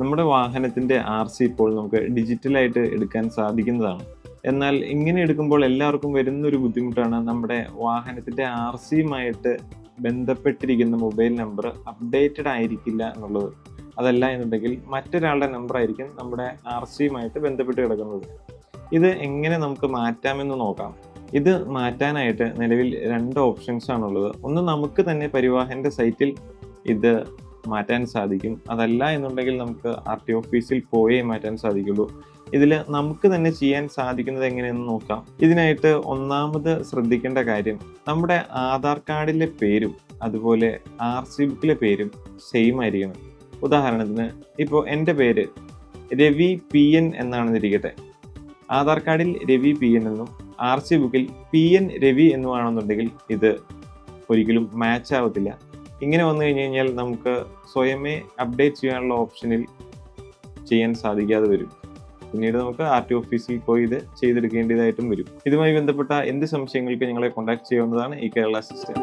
നമ്മുടെ വാഹനത്തിൻ്റെ RC ഇപ്പോൾ നമുക്ക് ഡിജിറ്റലായിട്ട് എടുക്കാൻ സാധിക്കുന്നതാണ്. എന്നാൽ ഇങ്ങനെ എടുക്കുമ്പോൾ എല്ലാവർക്കും വരുന്നൊരു ബുദ്ധിമുട്ടാണ് നമ്മുടെ വാഹനത്തിൻ്റെ RCയുമായിട്ട് ബന്ധപ്പെട്ടിരിക്കുന്ന മൊബൈൽ നമ്പർ അപ്ഡേറ്റഡ് ആയിരിക്കില്ല എന്നുള്ളത്. അതല്ല എന്നുണ്ടെങ്കിൽ മറ്റൊരാളുടെ നമ്പറായിരിക്കും നമ്മുടെ RCയുമായിട്ട് ബന്ധപ്പെട്ട് കിടക്കുന്നത്. ഇത് എങ്ങനെ നമുക്ക് മാറ്റാമെന്ന് നോക്കാം. ഇത് മാറ്റാനായിട്ട് നിലവിൽ 2 ഓപ്ഷൻസ് ആണുള്ളത്. ഒന്ന്, നമുക്ക് തന്നെ പരിവാഹൻ്റെ സൈറ്റിൽ ഇത് മാറ്റാൻ സാധിക്കും. അതല്ല എന്നുണ്ടെങ്കിൽ നമുക്ക് RTO ഓഫീസിൽ പോയേ മാറ്റാൻ സാധിക്കുള്ളൂ. ഇതിൽ നമുക്ക് തന്നെ ചെയ്യാൻ സാധിക്കുന്നത് എങ്ങനെയെന്ന് നോക്കാം. ഇതിനായിട്ട് ഒന്നാമത് ശ്രദ്ധിക്കേണ്ട കാര്യം, നമ്മുടെ ആധാർ കാർഡിലെ പേരും അതുപോലെ RC ബുക്കിലെ പേരും സെയിം ആയിരിക്കണം. ഉദാഹരണത്തിന് ഇപ്പോൾ എൻ്റെ പേര് രവി PN എന്നാണെന്നിരിക്കട്ടെ. ആധാർ കാർഡിൽ രവി PN എന്നും RC ബുക്കിൽ PN രവി എന്നുമാണെന്നുണ്ടെങ്കിൽ ഇത് ഒരിക്കലും മാച്ച് ആവത്തില്ല. ഇങ്ങനെ വന്നു കഴിഞ്ഞാൽ നമുക്ക് സ്വയമേ അപ്ഡേറ്റ് ചെയ്യാനുള്ള ഓപ്ഷനിൽ ചെയ്യാൻ സാധിക്കാതെ വരും. പിന്നീട് നമുക്ക് RTO ഓഫീസിൽ പോയി ഇത് ചെയ്തെടുക്കേണ്ടതായിട്ടും വരും. ഇതുമായി ബന്ധപ്പെട്ട എന്ത് സംശയങ്ങൾക്ക് ഞങ്ങളെ കോൺടാക്ട് ചെയ്യാവുന്നതാണ് ഈ കേരള സിസ്റ്റം.